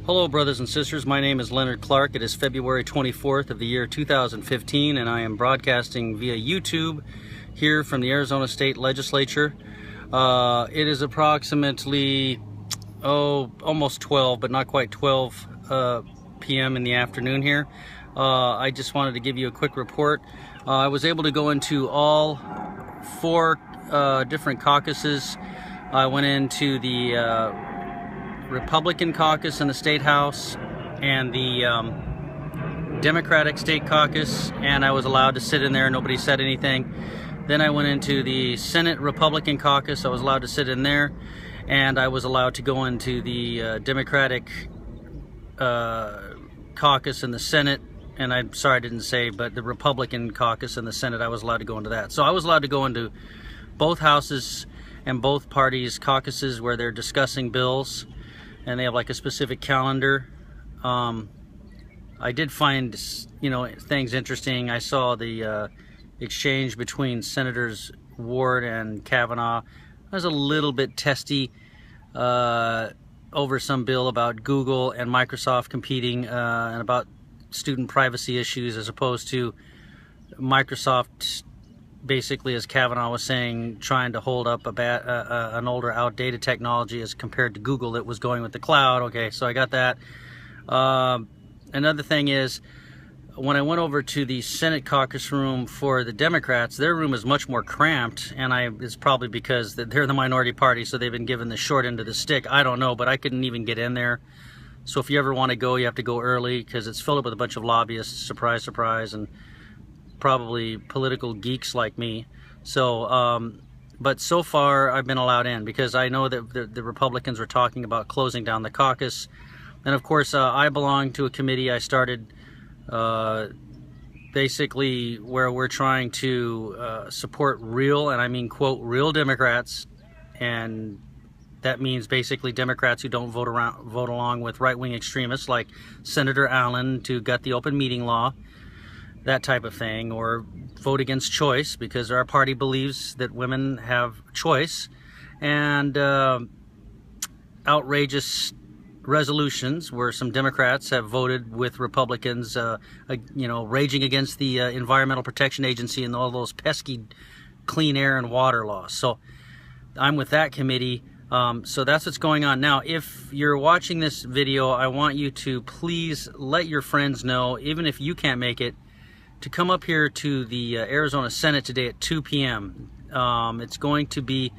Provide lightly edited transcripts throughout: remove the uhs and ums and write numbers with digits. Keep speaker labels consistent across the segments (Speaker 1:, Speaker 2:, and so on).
Speaker 1: Hello brothers and sisters, my name is Leonard Clark. It is February 24th of the year 2015 and I am broadcasting via YouTube here from the Arizona State Legislature. It is approximately almost 12, but not quite 12 p.m. in the afternoon here. I just wanted to give you a quick report. I was able to go into all four different caucuses. I went into the Republican caucus in the State House and the Democratic State Caucus, and I was allowed to sit in there. Nobody said anything. Then I went into the Senate Republican Caucus. I was allowed to sit in there, and I was allowed to go into the Democratic caucus in the Senate, and I'm sorry I didn't say, but the Republican caucus in the Senate, I was allowed to go into that. So I was allowed to go into both houses and both parties' caucuses where they're discussing bills, and they have like a specific calendar. I did find, things interesting. I saw the exchange between Senators Ward and Kavanaugh. I was a little bit testy over some bill about Google and Microsoft competing and about student privacy issues, as opposed to Microsoft, basically, as Kavanaugh was saying, trying to hold up an older, outdated technology as compared to Google that was going with the cloud. Okay, so I got that. Another thing is, when I went over to the Senate caucus room for the Democrats, their room is much more cramped, and it's probably because they're the minority party, so they've been given the short end of the stick. I don't know, but I couldn't even get in there. So if you ever want to go, you have to go early, because it's filled up with a bunch of lobbyists, surprise, surprise, and probably political geeks like me. So but so far I've been allowed in because I know that the Republicans were talking about closing down the caucus, and of course I belong to a committee I started basically where we're trying to support real, and I mean quote, real Democrats, and that means basically Democrats who don't vote along with right-wing extremists like Senator Allen to gut the open meeting law, that type of thing, or vote against choice, because our party believes that women have choice, and outrageous resolutions where some Democrats have voted with Republicans, raging against the Environmental Protection Agency and all those pesky clean air and water laws. So I'm with that committee. So that's what's going on. Now, if you're watching this video, I want you to please let your friends know, even if you can't make it, to come up here to the Arizona Senate today at 2 p.m. It's going to be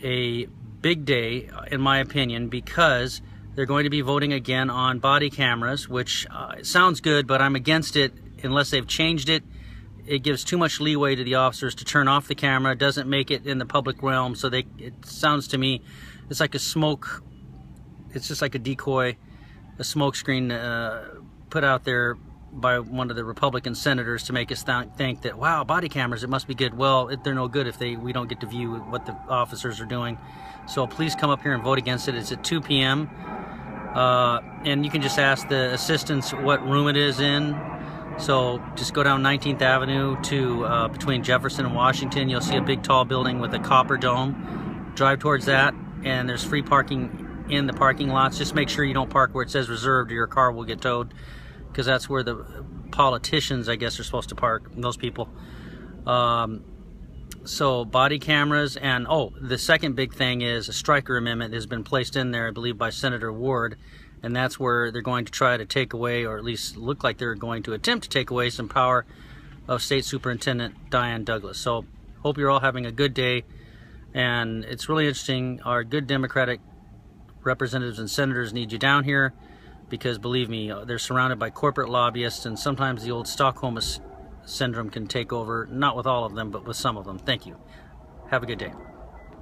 Speaker 1: a big day, in my opinion, because they're going to be voting again on body cameras, which sounds good, but I'm against it unless they've changed it. It gives too much leeway to the officers to turn off the camera. It doesn't make it in the public realm, so it sounds to me, it's like a smoke, it's just like a decoy, a smoke screen put out there by one of the Republican senators to make us think that, wow, body cameras, it must be good. Well, they're no good if we don't get to view what the officers are doing. So please come up here and vote against it. It's at 2 p.m. And you can just ask the assistants what room it is in. So just go down 19th Avenue to between Jefferson and Washington. You'll see a big tall building with a copper dome. Drive towards that, and there's free parking in the parking lots. Just make sure you don't park where it says reserved or your car will get towed, because that's where the politicians, I guess, are supposed to park, those people. So body cameras, and the second big thing is a Stryker amendment has been placed in there, I believe, by Senator Ward, and that's where they're going to try to take away, or at least look like they're going to attempt to take away, some power of State Superintendent Diane Douglas. So hope you're all having a good day, and it's really interesting. Our good Democratic representatives and senators need you down here, because believe me, they're surrounded by corporate lobbyists, and sometimes the old Stockholm syndrome can take over, not with all of them, but with some of them. Thank you. Have a good day.